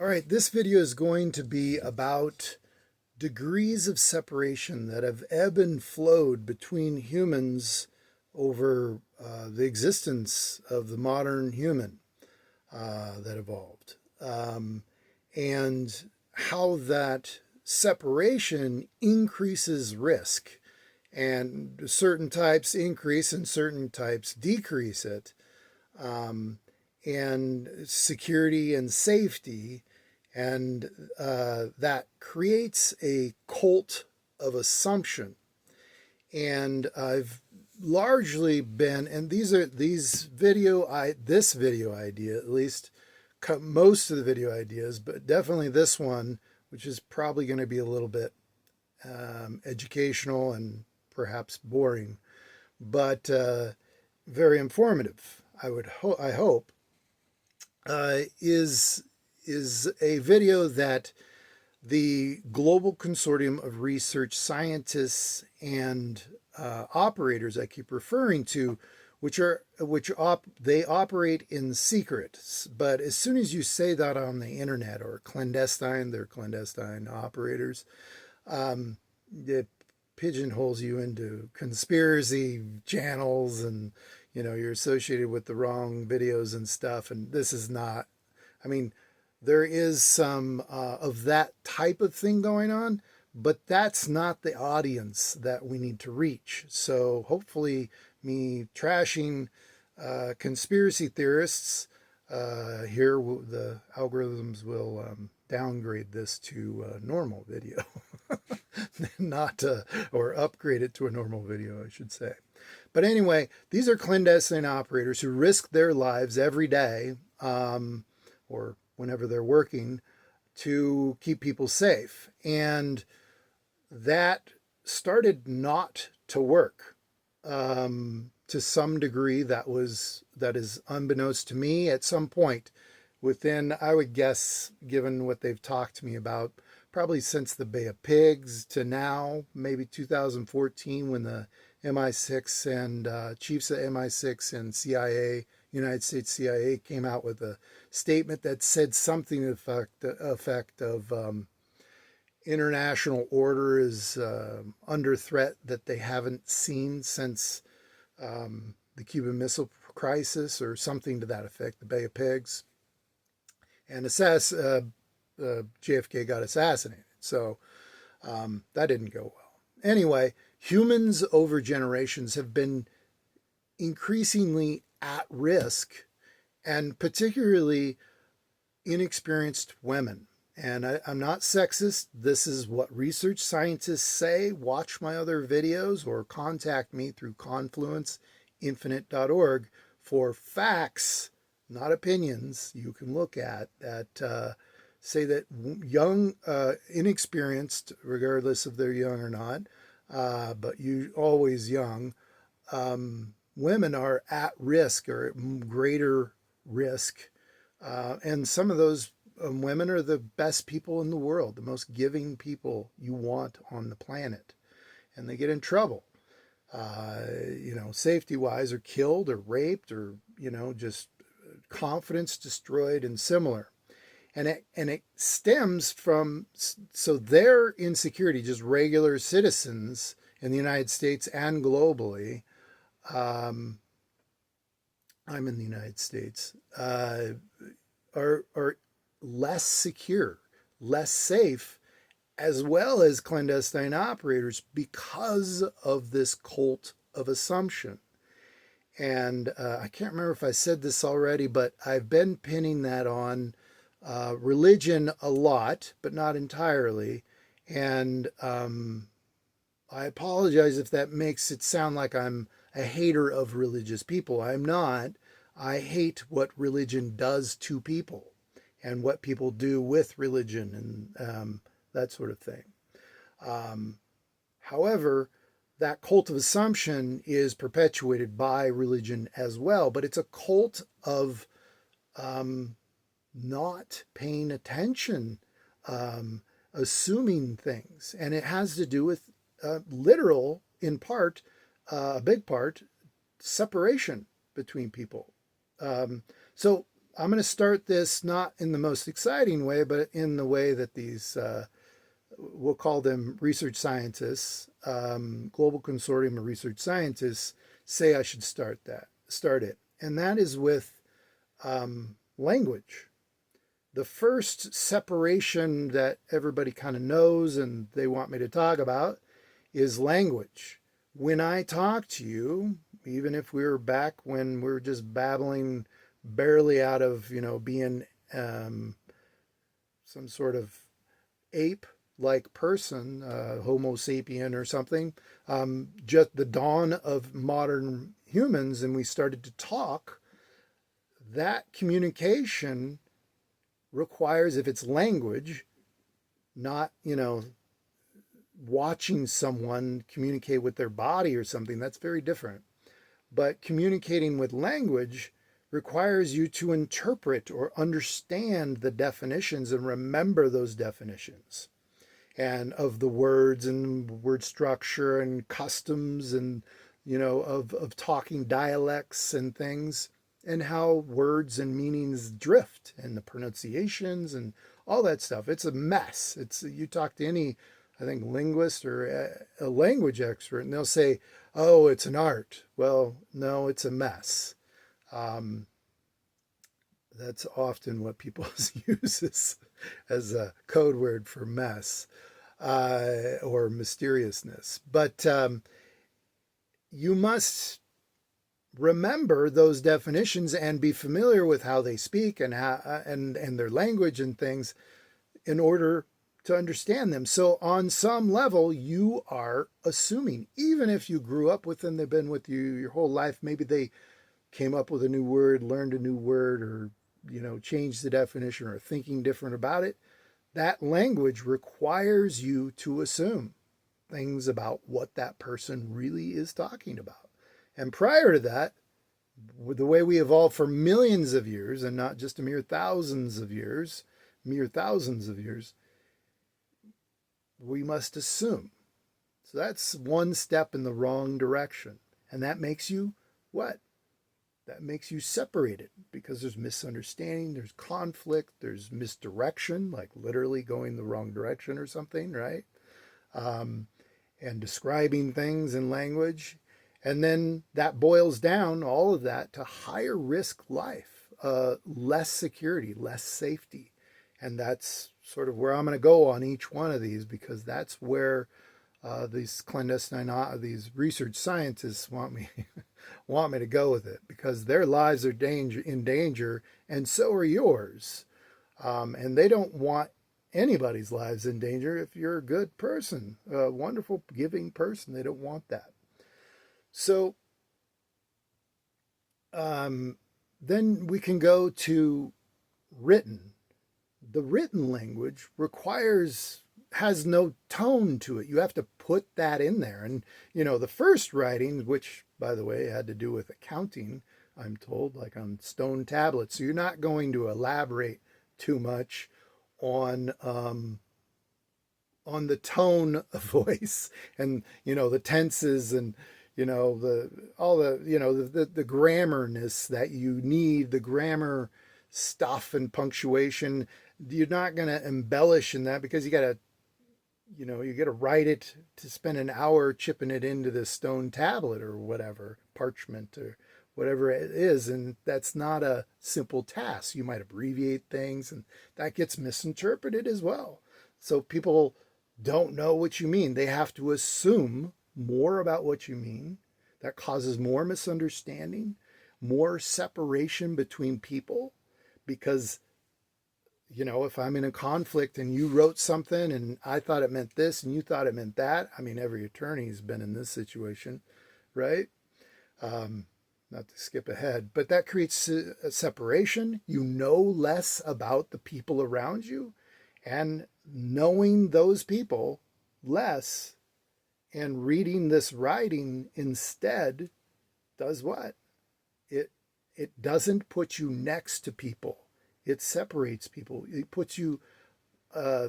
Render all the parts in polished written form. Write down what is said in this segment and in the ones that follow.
All right, this video is going to be about degrees of separation that have ebbed and flowed between humans over the existence of the modern human that evolved, and how that separation increases risk, and certain types increase and certain types decrease it, and security and safety. And that creates a cult of assumption. And I've largely been, and this video idea, at least most of the video ideas, but definitely this one, which is probably going to be a little bit educational and perhaps boring, but very informative. I hope, is a video that the global consortium of research scientists and operators I keep referring to, they operate in secret. But as soon as you say that on the internet or clandestine, they're clandestine operators. It pigeonholes you into conspiracy channels, and you're associated with the wrong videos and stuff. And this is not. I mean, there is some of that type of thing going on, but that's not the audience that we need to reach. So hopefully me trashing conspiracy theorists here, the algorithms will downgrade this to a normal video, not or upgrade it to a normal video, I should say. But anyway, these are clandestine operators who risk their lives every day, or whenever they're working, to keep people safe. And that started not to work to some degree. That is unbeknownst to me at some point within, I would guess, given what they've talked to me about, probably since the Bay of Pigs to now, maybe 2014, when the MI6 and chiefs of MI6 and CIA, United States CIA, came out with a statement that said something to the effect of international order is under threat that they haven't seen since the Cuban Missile Crisis, or something to that effect, the Bay of Pigs. And JFK got assassinated. So that didn't go well. Anyway, humans over generations have been increasingly at risk, and particularly inexperienced women. And I'm not sexist. This is what research scientists say. Watch my other videos or contact me through confluenceinfinite.org for facts, not opinions, you can look at that say that young, inexperienced, regardless if they're young or not, but you always young, women are at risk, or at greater risk. And some of those women are the best people in the world, the most giving people you want on the planet. And they get in trouble, safety-wise, or killed or raped, or, just confidence destroyed and similar. And it stems from, so their insecurity, just regular citizens in the United States and globally, I'm in the United States, are less secure, less safe, as well as clandestine operators, because of this cult of assumption. And I can't remember if I said this already, but I've been pinning that on religion a lot, but not entirely. And I apologize if that makes it sound like I'm a hater of religious people. I'm not. I hate what religion does to people and what people do with religion, and that sort of thing. However, that cult of assumption is perpetuated by religion as well, but it's a cult of not paying attention, assuming things. And it has to do with literal, in part, a big part, separation between people. So I'm going to start this not in the most exciting way, but in the way that these, we'll call them research scientists, global consortium of research scientists, say I should start it. And that is with language. The first separation that everybody kind of knows and they want me to talk about is language. When I talk to you, even if we were back when we were just babbling barely out of, being some sort of ape like person, Homo sapien or something, just the dawn of modern humans, and we started to talk, that communication requires, if it's language, not, watching someone communicate with their body or something, that's very different. But communicating with language requires you to interpret or understand the definitions and remember those definitions and of the words and word structure and customs and of talking dialects and things and how words and meanings drift and the pronunciations and all that stuff. It's a mess. It's you talk to any, I think, linguist or a language expert and they'll say, oh, it's an art. Well, no, it's a mess. um, that's often what people use as a code word for mess, or mysteriousness. But you must remember those definitions and be familiar with how they speak and how and their language and things in order to understand them. So on some level, you are assuming, even if you grew up with them, they've been with you your whole life, maybe they came up with a new word, learned a new word, or changed the definition or thinking different about it. That language requires you to assume things about what that person really is talking about. And prior to that, with the way we evolved for millions of years and not just a mere thousands of years, we must assume. So that's one step in the wrong direction. And that makes you what? That makes you separated because there's misunderstanding, there's conflict, there's misdirection, like literally going the wrong direction or something, right? Um, and describing things in language. And then that boils down all of that to higher risk life, less security, less safety. And that's sort of where I'm going to go on each one of these because that's where these these research scientists want me want me to go with it because their lives are in danger, and so are yours. And they don't want anybody's lives in danger if you're a good person, a wonderful, giving person. They don't want that. So then we can go to written. The written language has no tone to it. You have to put that in there. And, the first writing, which, by the way, had to do with accounting, I'm told, like on stone tablets. So you're not going to elaborate too much on the tone of voice and, the tenses and, the all the, the grammarness that you need, the grammar stuff and punctuation. You're not going to embellish in that because you got to write it to spend an hour chipping it into the stone tablet or whatever, parchment or whatever it is. And that's not a simple task. You might abbreviate things and that gets misinterpreted as well. So people don't know what you mean. They have to assume more about what you mean. That causes more misunderstanding, more separation between people because if I'm in a conflict and you wrote something and I thought it meant this and you thought it meant that, I mean, every attorney's been in this situation, right? Not to skip ahead, but that creates a separation. You know less about the people around you, and knowing those people less and reading this writing instead does what? It doesn't put you next to people. It separates people. It puts you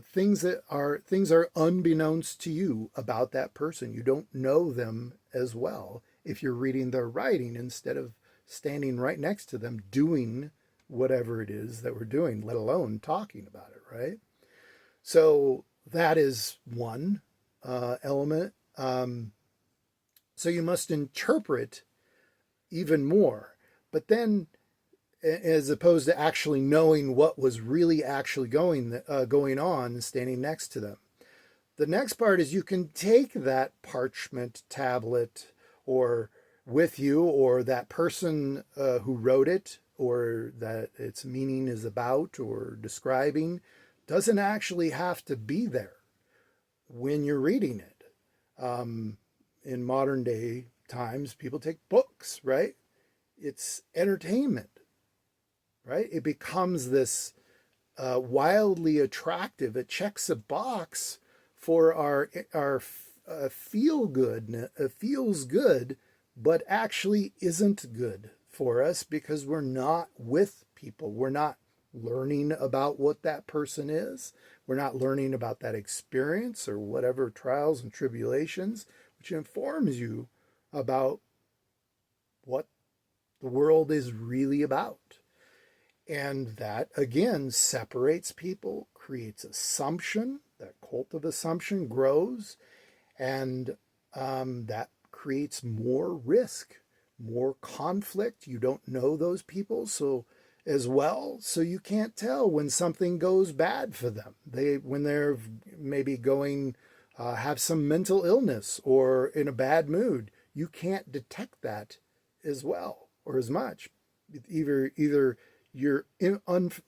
things are unbeknownst to you about that person. You don't know them as well if you're reading their writing instead of standing right next to them doing whatever it is that we're doing, let alone talking about it, right? So that is one element. So you must interpret even more. But then, as opposed to actually knowing what was really actually going on and standing next to them. The next part is you can take that parchment tablet or with you, or that person who wrote it, or that its meaning is about or describing, doesn't actually have to be there when you're reading it. In modern day times, people take books, right? It's entertainment, right? It becomes this wildly attractive. It checks a box for our feel good, feels good, but actually isn't good for us because we're not with people. We're not learning about what that person is. We're not learning about that experience or whatever trials and tribulations, which informs you about what the world is really about. And that, again, separates people, creates assumption. That cult of assumption grows, and that creates more risk, more conflict. You don't know those people so as well, so you can't tell when something goes bad for them. When they're maybe going have some mental illness or in a bad mood, you can't detect that as well or as much. Either you're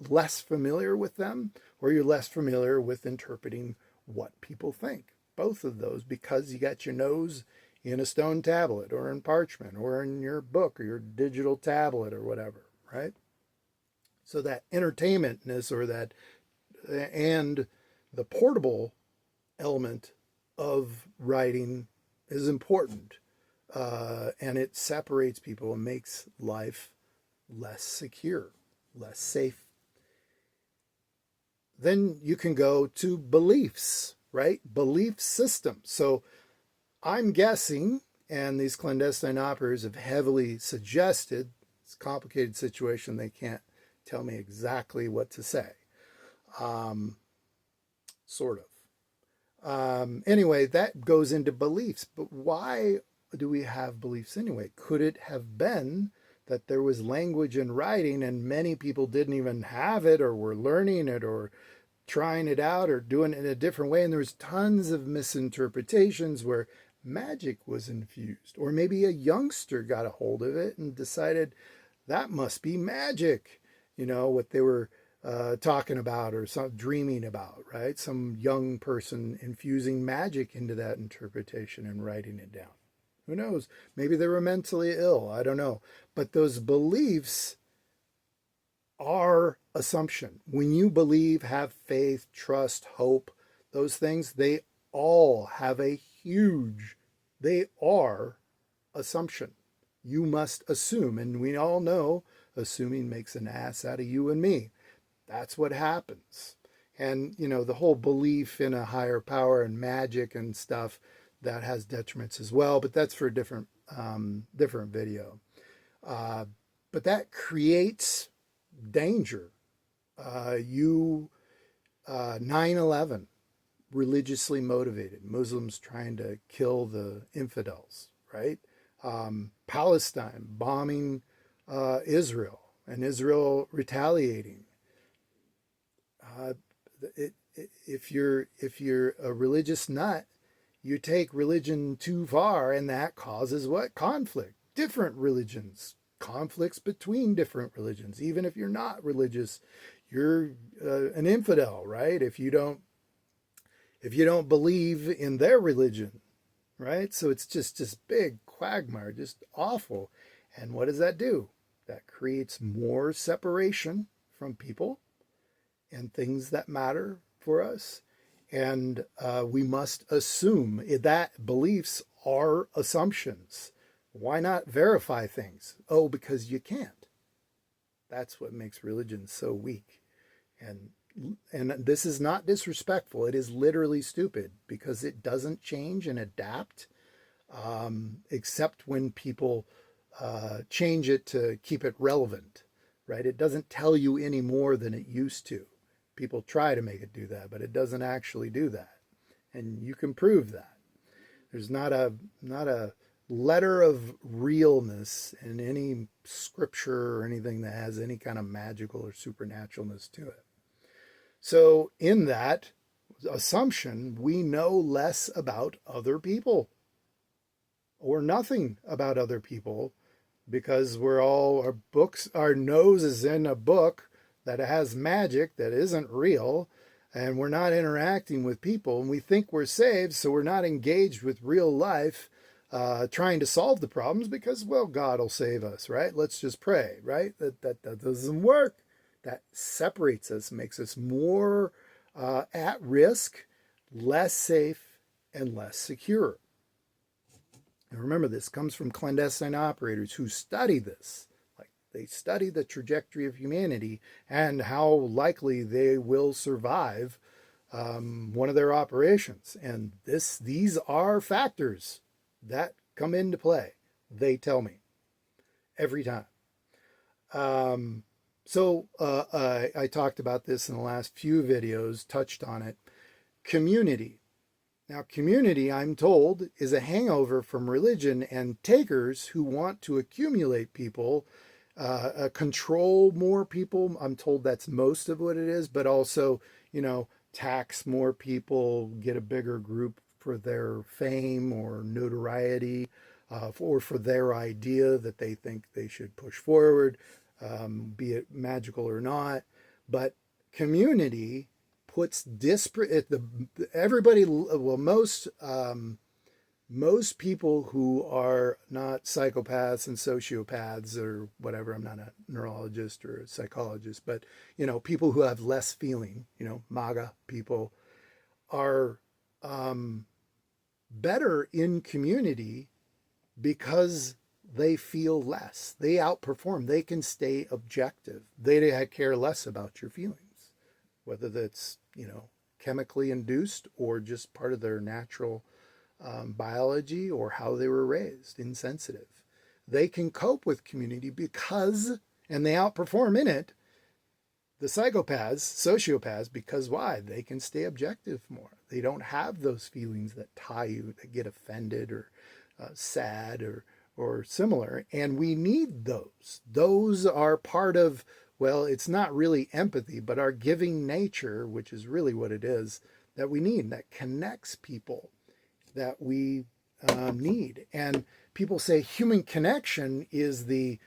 less familiar with them, or you're less familiar with interpreting what people think. Both of those, because you got your nose in a stone tablet or in parchment or in your book or your digital tablet or whatever, right? So that entertainmentness or that, and the portable element of writing is important. And it separates people and makes life less secure, less safe. Then you can go to beliefs, right? Belief systems. So I'm guessing, and these clandestine operators have heavily suggested, it's a complicated situation, they can't tell me exactly what to say. Sort of. Anyway, that goes into beliefs. But why do we have beliefs anyway? Could it have been that there was language in writing and many people didn't even have it or were learning it or trying it out or doing it in a different way, and there was tons of misinterpretations where magic was infused, or maybe a youngster got a hold of it and decided that must be magic, what they were talking about or dreaming about, right? Some young person infusing magic into that interpretation and writing it down. Who knows? Maybe they were mentally ill. I don't know. But those beliefs are assumption. When you believe, have faith, trust, hope, those things, they all have they are assumption. You must assume. And we all know assuming makes an ass out of you and me. That's what happens. And, the whole belief in a higher power and magic and stuff, that has detriments as well, but that's for a different video. But that creates danger. 9/11, religiously motivated, Muslims trying to kill the infidels, right? Palestine bombing Israel and Israel retaliating. If you're a religious nut, you take religion too far, and that causes what? Conflict. Different religions, conflicts between different religions. Even if you're not religious, you're an infidel, right? If you don't believe in their religion, right? So it's just this big quagmire, just awful. And what does that do? That creates more separation from people and things that matter for us. And we must assume that beliefs are assumptions. Why not verify things? Oh, because you can't. That's what makes religion so weak. And this is not disrespectful. It is literally stupid because it doesn't change and adapt, except when people change it to keep it relevant. right? It doesn't tell you any more than it used to. People try to make it do that, but it doesn't actually do that. And you can prove that. There's not a letter of realness in any scripture or anything that has any kind of magical or supernaturalness to it. So in that assumption, we know less about other people or nothing about other people because our nose is in a book that has magic that isn't real, and we're not interacting with people, and we think we're saved, so we're not engaged with real life, trying to solve the problems because, well, God will save us, right? Let's just pray, right? That doesn't work. That separates us, makes us more at risk, less safe, and less secure. And remember, this comes from clandestine operators who study this. Like they study the trajectory of humanity and how likely they will survive one of their operations. And these are factors that come into play. They tell me every time. I talked about this in the last few videos, touched on it. Community. Now, community, I'm told, is a hangover from religion and takers who want to accumulate people, control more people. I'm told that's most of what it is, but also, tax more people, get a bigger group for their fame or notoriety, or for their idea that they think they should push forward, be it magical or not. But community puts disparate everybody, well, most people who are not psychopaths and sociopaths or whatever, I'm not a neurologist or a psychologist, but people who have less feeling, MAGA people, are better in community because they feel less. They outperform. They can stay objective. They care less about your feelings, whether that's, chemically induced or just part of their natural biology or how they were raised, insensitive. They can cope with community because, and they outperform in it, the psychopaths, sociopaths, because why? They can stay objective more. They don't have those feelings that tie you, that get offended or sad or similar. And we need those. Those are part of, well, it's not really empathy, but our giving nature, which is really what it is, that we need, that connects people, that we need. And people say human connection is the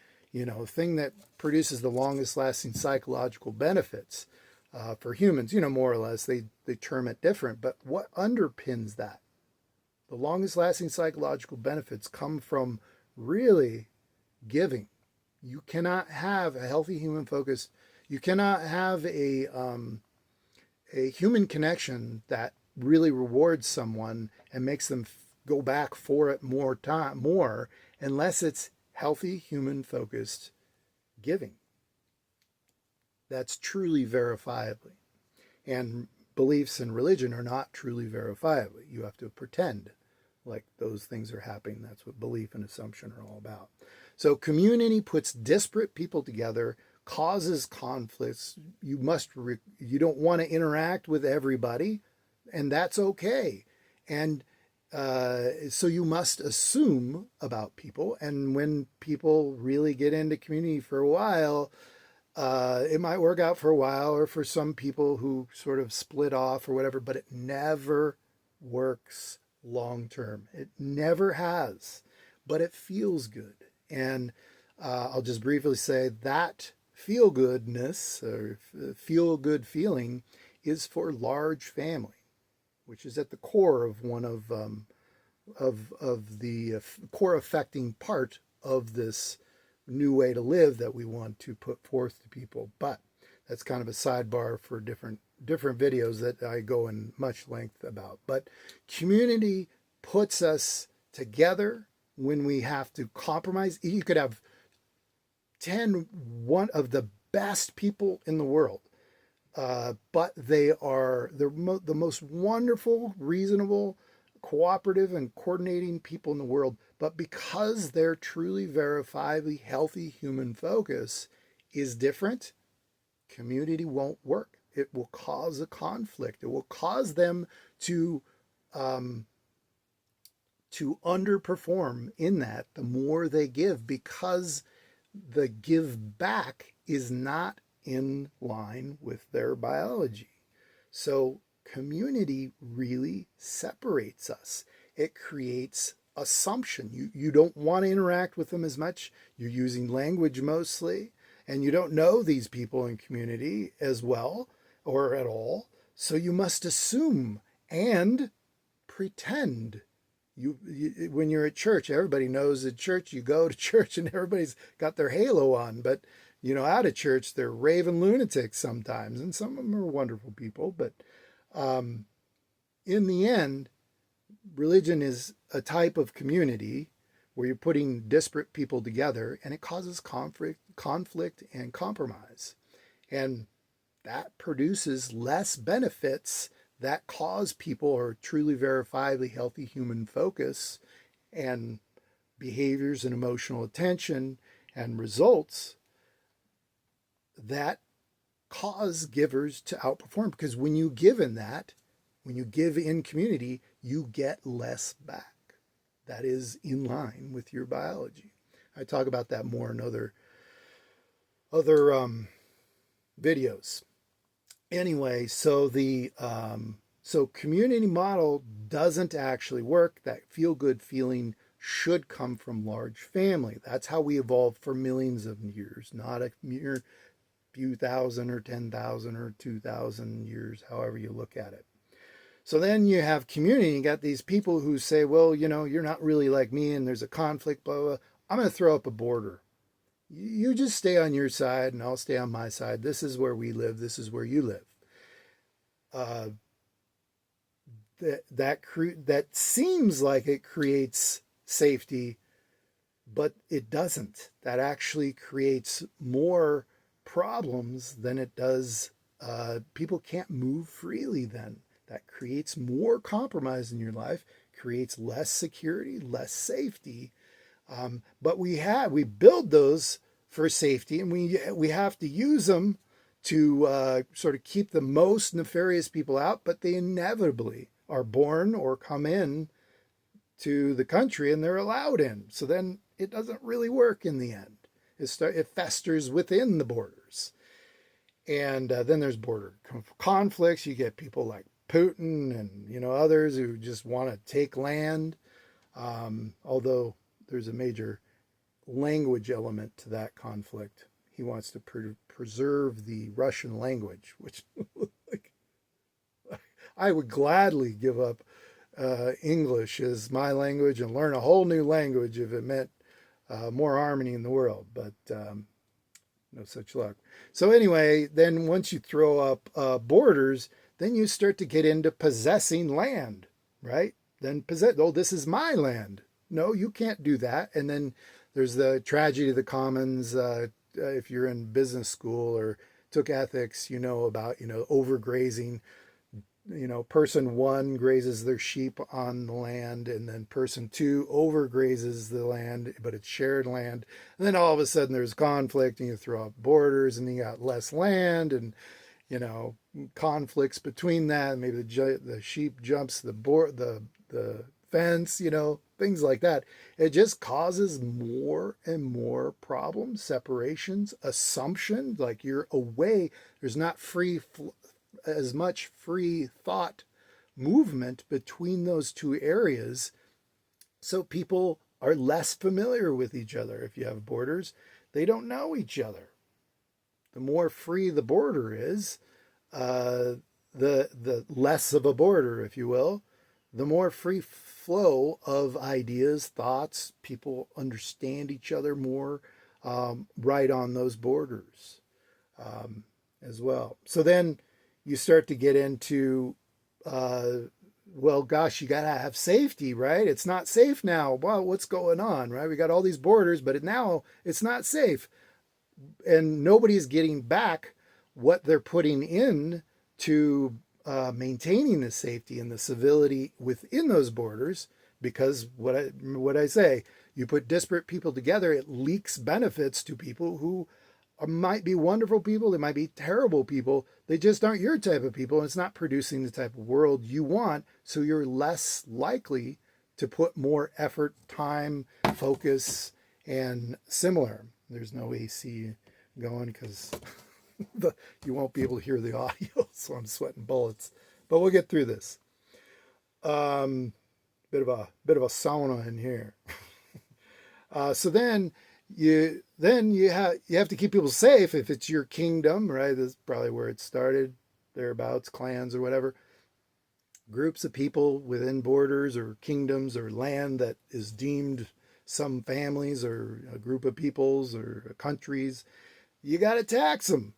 thing that produces the longest lasting psychological benefits for humans, more or less. They term it different, but what underpins that? The longest lasting psychological benefits come from really giving. You cannot have a healthy human focus. You cannot have a human connection that really rewards someone and makes them go back for it more, unless it's healthy human focused giving. That's truly verifiably. And beliefs in religion are not truly verifiably. You have to pretend like those things are happening. That's what belief and assumption are all about. So community puts disparate people together, causes conflicts. You don't want to interact with everybody, and that's okay. And so you must assume about people. And when people really get into community for a while, it might work out for a while, or for some people who sort of split off or whatever, but it never works long term. It never has, but it feels good. And I'll just briefly say that feel goodness or feel good feeling is for large family, which is at the core of one of the core affecting part of this new way to live that we want to put forth to people. But that's kind of a sidebar for different videos that I go in much length about. But community puts us together when we have to compromise. You could have one of the best people in the world, but they're the most wonderful, reasonable, cooperative, and coordinating people in the world. But because they're truly verifiably healthy human focus, is different, community won't work. It will cause a conflict. It will cause them to um, to underperform in that the more they give, because the give back is not in line with their biology. So community really separates us. It creates assumption. You don't want to interact with them as much. You're using language mostly, and you don't know these people in community as well or at all. So you must assume and pretend. When you're at church, everybody knows at church, you go to church and everybody's got their halo on, but out of church they're raving lunatics sometimes, and some of them are wonderful people. But um, in the end, religion is a type of community where you're putting disparate people together, and it causes conflict and compromise, and that produces less benefits that cause people, or truly verifiably healthy human focus and behaviors and emotional attention and results that cause givers to outperform. Because when you give in community, you get less back. That is in line with your biology. I talk about that more in other videos. Anyway, so the community model doesn't actually work. That feel-good feeling should come from large family. That's how we evolved for millions of years, not a mere few thousand or 10,000 or 2,000 years, however you look at it. So then you have community. You got these people who say, well, you're not really like me, and there's a conflict, blah, blah. I'm going to throw up a border. You just stay on your side and I'll stay on my side. This is where we live. This is where you live. That seems like it creates safety, but it doesn't. That actually creates more problems than it does. People can't move freely then. That creates more compromise in your life, creates less security, less safety. But we build those for safety, and we have to use them to sort of keep the most nefarious people out. But they inevitably are born or come in to the country, and they're allowed in. So then it doesn't really work in the end. It festers within the borders, and then there's border conflicts. You get people like Putin and others who just want to take land. Although there's a major language element to that conflict. He wants to preserve the Russian language, which I would gladly give up English as my language and learn a whole new language if it meant more harmony in the world, but no such luck. So anyway, then once you throw up borders, then you start to get into possessing land, right? Then this is my land. No, you can't do that. And then there's the tragedy of the commons. If you're in business school or took ethics, about, overgrazing. Person one grazes their sheep on the land, and then person two overgrazes the land, but it's shared land. And then all of a sudden there's conflict, and you throw up borders, and you got less land, and conflicts between that. Maybe the sheep jumps the fence, things like that. It just causes more and more problems, separations, assumption, like you're away. There's not as much free thought movement between those two areas. So people are less familiar with each other. If you have borders, they don't know each other. The more free the border is, the less of a border, if you will, the more free flow of ideas, thoughts. People understand each other more right on those borders as well. So then you start to get into, well, gosh, you got to have safety, right? It's not safe now. Well, what's going on, right? We got all these borders, but now it's not safe. And nobody's getting back what they're putting in to maintaining the safety and the civility within those borders, because what I say, you put disparate people together, it leaks benefits to people who might be wonderful people, they might be terrible people. They just aren't your type of people. And it's not producing the type of world you want. So you're less likely to put more effort, time, focus, and similar. There's no AC going because you won't be able to hear the audio. So I'm sweating bullets. But we'll get through this. Um, bit of a sauna in here. So then you have to keep people safe if it's your kingdom, right? That's probably where it started, thereabouts, clans or whatever. Groups of people within borders or kingdoms or land that is deemed some families or a group of peoples or countries. You got to tax them.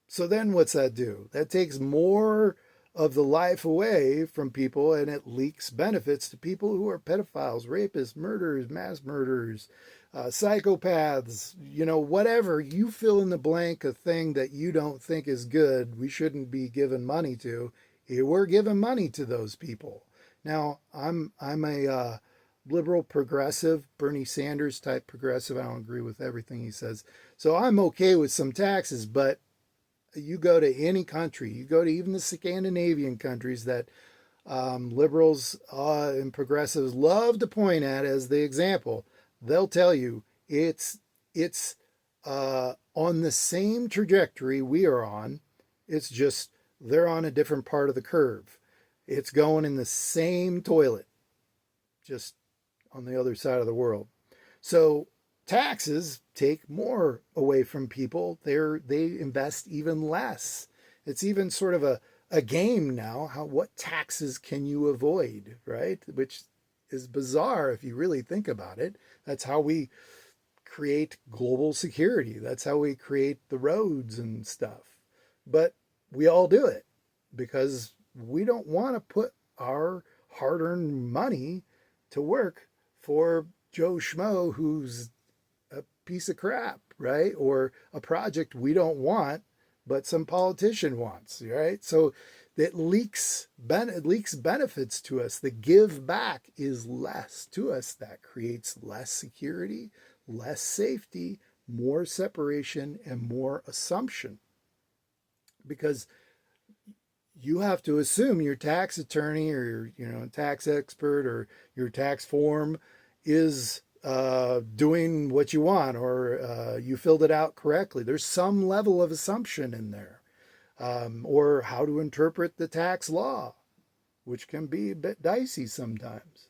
So then what's that do? That takes more of the life away from people and it leaks benefits to people who are pedophiles, rapists, murderers, mass murderers, psychopaths, whatever. You fill in the blank a thing that you don't think is good, we shouldn't be giving money to. We're giving money to those people. Now, I'm a liberal progressive, Bernie Sanders type progressive. I don't agree with everything he says. So I'm okay with some taxes, but you go to any country, you go to even the Scandinavian countries that liberals and progressives love to point at as the example, they'll tell you it's on the same trajectory we are on. It's just they're on a different part of the curve. It's going in the same toilet, just on the other side of the world. So taxes take more away from people. They invest even less. It's even sort of a game now. What taxes can you avoid, right? Which is bizarre if you really think about it. That's how we create global security. That's how we create the roads and stuff. But we all do it because we don't want to put our hard-earned money to work for Joe Schmo who's a piece of crap, right? Or a project we don't want, but some politician wants, right? So it leaks benefits to us. The give back is less to us. That creates less security, less safety, more separation, and more assumption. Because you have to assume your tax attorney or your tax expert or your tax form is doing what you want or you filled it out correctly. There's some level of assumption in there, or how to interpret the tax law, which can be a bit dicey sometimes.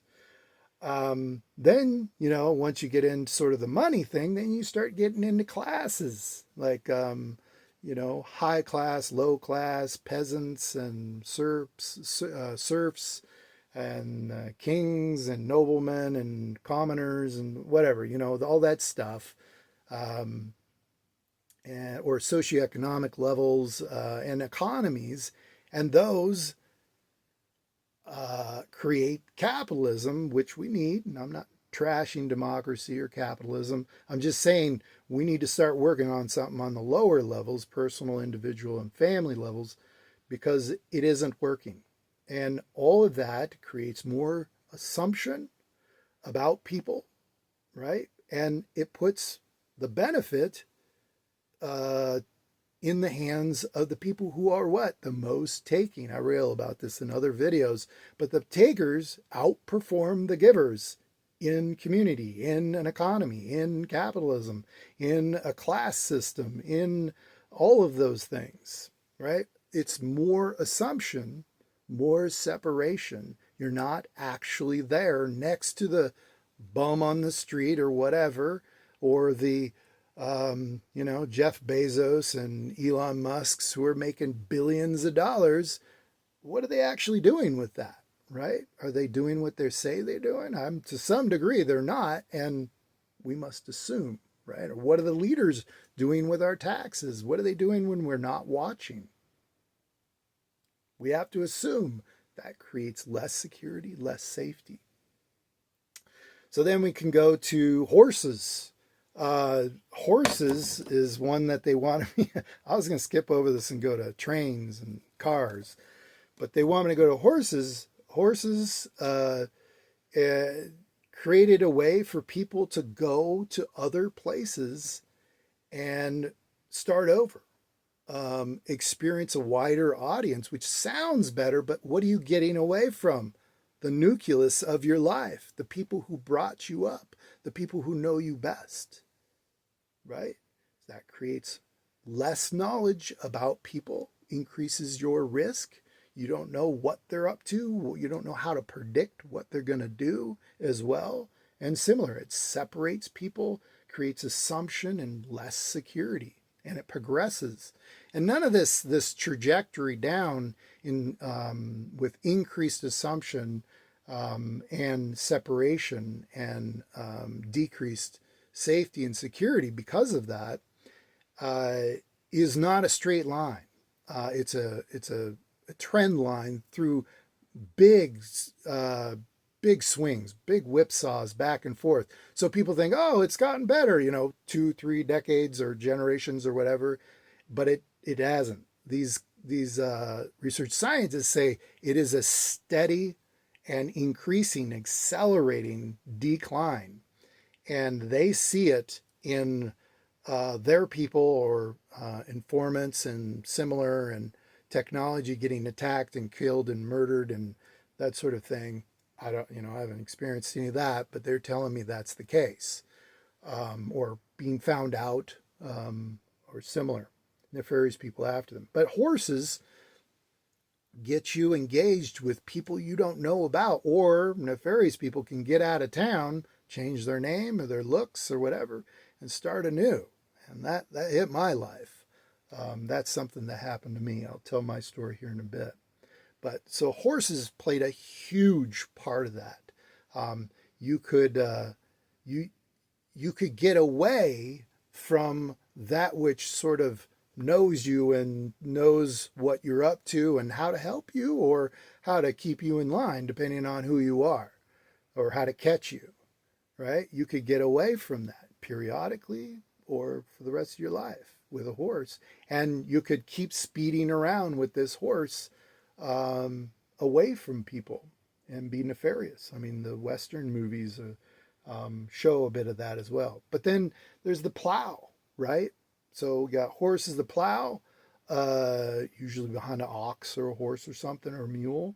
Then, once you get into sort of the money thing, then you start getting into classes like, high class, low class, peasants and serfs and kings and noblemen and commoners and whatever, all that stuff, or socioeconomic levels and economies. And those create capitalism, which we need. And I'm not trashing democracy or capitalism. I'm just saying we need to start working on something on the lower levels, personal, individual, and family levels, because it isn't working. And all of that creates more assumption about people, right? And it puts the benefit in the hands of the people who are what? The most taking. I rail about this in other videos, but the takers outperform the givers in community, in an economy, in capitalism, in a class system, in all of those things, right? It's more assumption, more separation. You're not actually there next to the bum on the street or whatever, or the Jeff Bezos and Elon Musk's who are making billions of dollars. What are they actually doing with that, right? Are they doing what they say they're doing? To some degree, they're not, and we must assume, right? Or what are the leaders doing with our taxes? What are they doing when we're not watching? We have to assume that creates less security, less safety. So then we can go to horses. Horses is one that they want me. I was going to skip over this and go to trains and cars, but they want me to go to horses. Horses created a way for people to go to other places and start over, experience a wider audience, which sounds better, but what are you getting away from? The nucleus of your life, the people who brought you up, the people who know you best, right? That creates less knowledge about people, increases your risk. You don't know what they're up to. You don't know how to predict what they're going to do as well. And similar, it separates people, creates assumption and less security, and it progresses. And none of this trajectory down in with increased assumption and separation and decreased safety and security because of that is not a straight line. It's a trend line through big big swings, big whipsaws back and forth. So people think, oh, it's gotten better, 2, 3 decades or generations or whatever, but it hasn't. These research scientists say it is a steady and increasing, accelerating decline, and they see it in their people or informants and similar and technology getting attacked and killed and murdered and that sort of thing. I haven't experienced any of that, but they're telling me that's the case, or being found out, or similar nefarious people after them. But horses get you engaged with people you don't know about, or nefarious people can get out of town, change their name or their looks or whatever, and start anew. And that hit my life. That's something that happened to me. I'll tell my story here in a bit. But so horses played a huge part of that. You could you could get away from that which sort of knows you and knows what you're up to and how to help you or how to keep you in line, depending on who you are, or how to catch you, right? You could get away from that periodically or for the rest of your life with a horse. And you could keep speeding around with this horse away from people and be nefarious. I mean, the Western movies show a bit of that as well. But then there's the plow, right? So we got horses, the plow, usually behind an ox or a horse or something or a mule.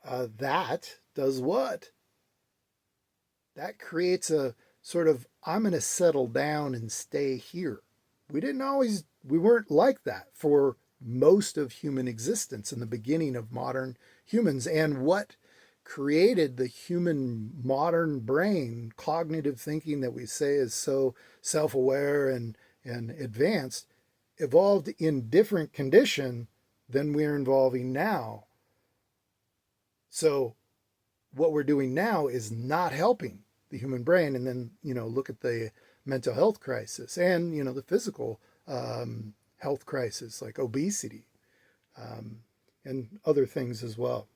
That does what? That creates a sort of, I'm going to settle down and stay here. We weren't like that for most of human existence in the beginning of modern humans. And what created the human modern brain, cognitive thinking that we say is so self-aware and advanced, evolved in different condition than we're involving now. So what we're doing now is not helping the human brain. And then, look at the mental health crisis and, the physical health crisis like obesity and other things as well.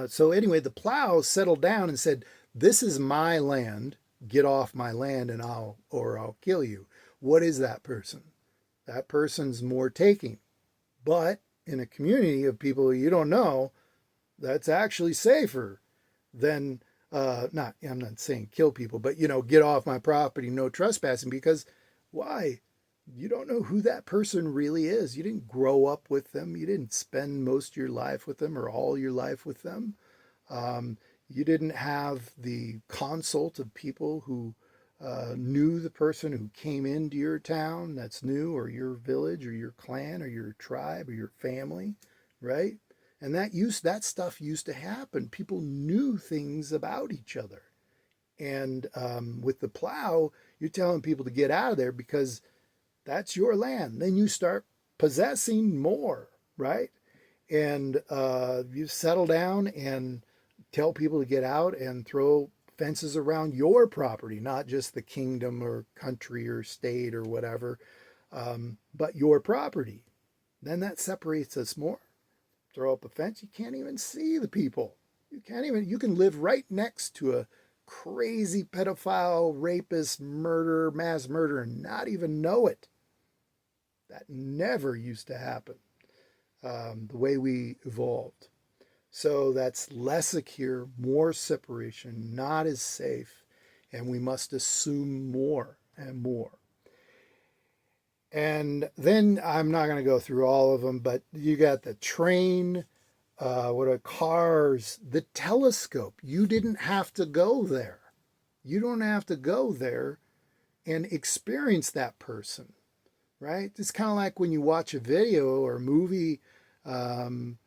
So anyway, the plow settled down and said, this is my land. Get off my land and I'll kill you. What is that person? That person's more taking. But in a community of people you don't know, that's actually safer than I'm not saying kill people, but get off my property, no trespassing, because why? You don't know who that person really is. You didn't grow up with them. You didn't spend most of your life with them or all your life with them. You didn't have the consult of people who knew the person who came into your town that's new, or your village or your clan or your tribe or your family, right? And that stuff used to happen. People knew things about each other. And with the plow, you're telling people to get out of there because that's your land. Then you start possessing more, right? And you settle down and tell people to get out and throw fences around your property, not just the kingdom or country or state or whatever, but your property. Then that separates us more. Throw up a fence, you can't even see the people. You can live right next to a crazy pedophile, rapist, murderer, mass murderer, and not even know it. That never used to happen, the way we evolved. So that's less secure, more separation, not as safe, and we must assume more and more. And then I'm not going to go through all of them, but you got the train, what are cars, the telescope. You didn't have to go there. You don't have to go there and experience that person, right? It's kind of like when you watch a video or a movie um,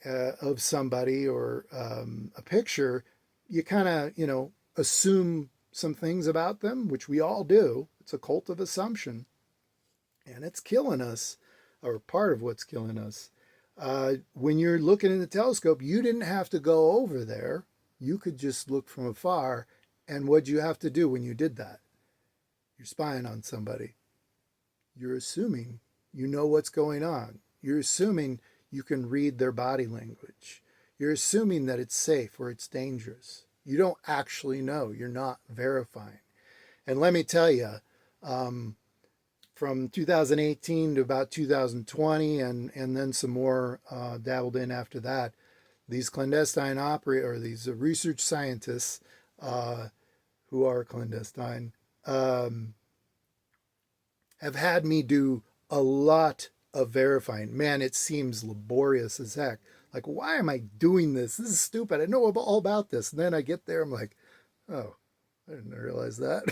of somebody or a picture, you kind of, assume some things about them, which we all do. It's a cult of assumption, and it's killing us, or part of what's killing us. When you're looking in the telescope, you didn't have to go over there. You could just look from afar. And what'd you have to do when you did that? You're spying on somebody. You're assuming you know what's going on. You're assuming you can read their body language. You're assuming that it's safe or it's dangerous. You don't actually know. You're not verifying. And let me tell you, um, from 2018 to about 2020, and then some more dabbled in after that, these clandestine operators, or these research scientists uh, who are clandestine, um, have had me do a lot of verifying. Man, it seems laborious as heck. Like, why am I doing this? This is stupid. I know all about this. And then I get there, I'm like, oh, I didn't realize that.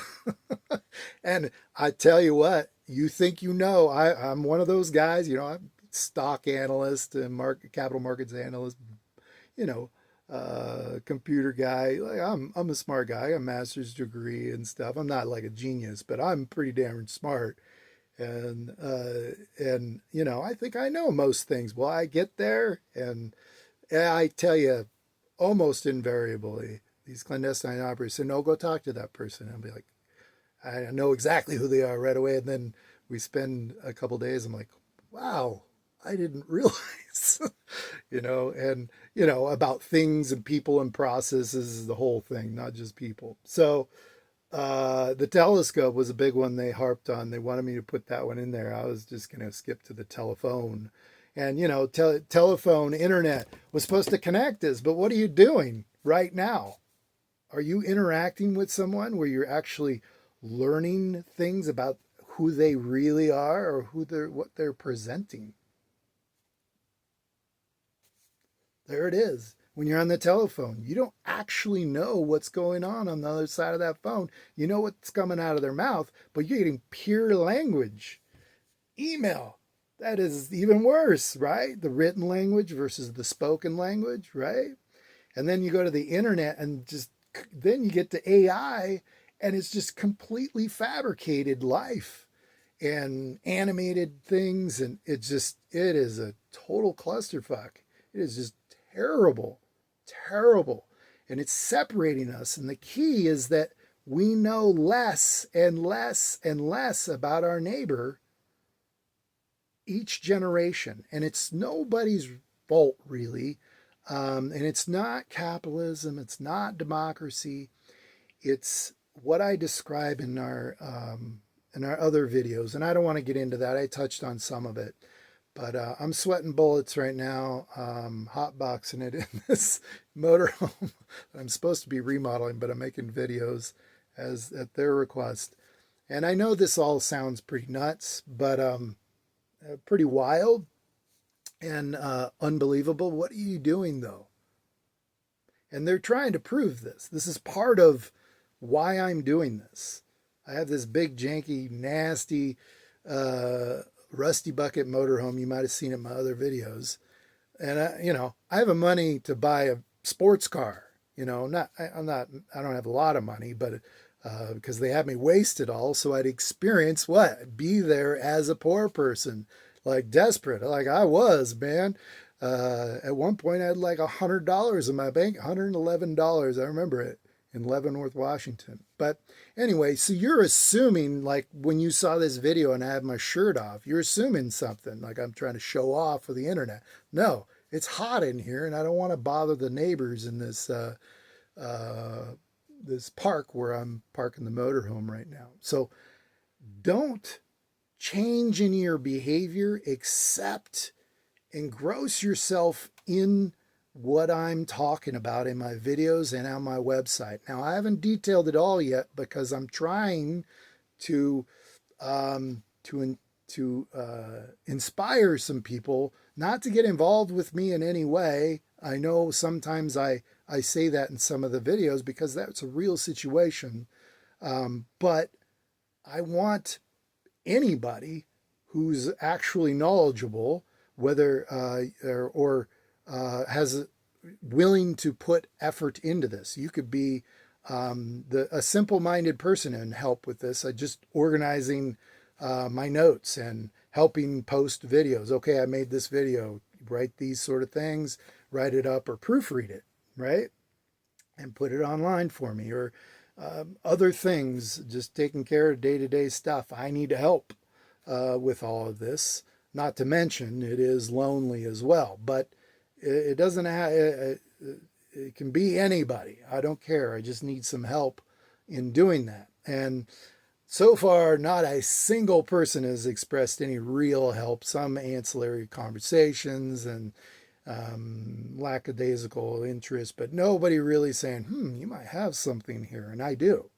And I tell you what, you think you know. I'm one of those guys, I'm stock analyst and capital markets analyst, you know, computer guy. Like I'm a smart guy, a master's degree and stuff. I'm not like a genius, but I'm pretty damn smart. And I think I know most things. Well, I get there, and I tell you, almost invariably, these clandestine operators say, "No, go talk to that person." I'll be like, I know exactly who they are right away, and then we spend a couple days. I'm like, "Wow, I didn't realize," and about things and people and processes, the whole thing, not just people. So the telescope was a big one they harped on. They wanted me to put that one in there. I was just going to skip to the telephone. And, telephone, internet was supposed to connect us, but what are you doing right now? Are you interacting with someone where you're actually learning things about who they really are or what they're presenting? There it is. When you're on the telephone, you don't actually know what's going on the other side of that phone. You know what's coming out of their mouth, but you're getting pure language. Email, that is even worse, right? The written language versus the spoken language, right? And then you go to the internet and then you get to AI, and it's just completely fabricated life and animated things. And it is a total clusterfuck. It is just terrible, terrible. And it's separating us. And the key is that we know less and less and less about our neighbor each generation. And it's nobody's fault, really. And it's not capitalism, it's not democracy. It's what I describe in our other videos. And I don't want to get into that. I touched on some of it. But I'm sweating bullets right now, hotboxing it in this motorhome. I'm supposed to be remodeling, but I'm making videos at their request. And I know this all sounds pretty nuts, but pretty wild and unbelievable. What are you doing, though? And they're trying to prove this. This is part of why I'm doing this. I have this big, janky, nasty, rusty bucket motorhome. You might have seen it in my other videos. And I have the money to buy a sports car. I don't have a lot of money, but because they had me waste it all, so I'd experience what? Be there as a poor person, like desperate, like I was, man. At one point, I had like $100 in my bank, $111. I remember it in Leavenworth, Washington. But anyway, so you're assuming, like when you saw this video and I have my shirt off, you're assuming something like I'm trying to show off for the internet. No, it's hot in here, and I don't want to bother the neighbors in this park where I'm parking the motorhome right now. So don't change in your behavior, except engross yourself in what I'm talking about in my videos and on my website. Now, I haven't detailed it all yet because I'm trying to inspire some people not to get involved with me in any way. I know sometimes I say that in some of the videos because that's a real situation. But I want anybody who's actually knowledgeable, whether has willing to put effort into this. You could be a simple-minded person and help with this. Just organizing my notes and helping post videos. Okay, I made this video. Write these sort of things. Write it up or proofread it, right? And put it online for me, or other things, just taking care of day-to-day stuff. I need help with all of this. Not to mention, it is lonely as well. But it doesn't have. It can be anybody. I don't care. I just need some help in doing that. And so far, not a single person has expressed any real help. Some ancillary conversations and lackadaisical interest, but nobody really saying, you might have something here. And I do.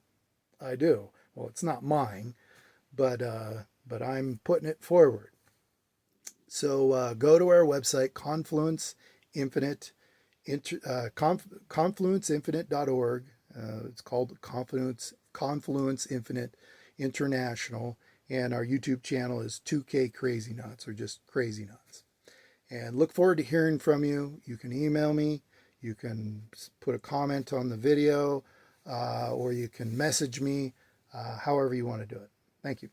Well, it's not mine, but I'm putting it forward. So go to our website, Confluence Infinite, confluenceinfinite.org. It's called Confluence Infinite International, and our YouTube channel is 2K KrazyKnots, or just KrazyKnots. And look forward to hearing from you. You can email me, you can put a comment on the video, or you can message me, however you want to do it. Thank you.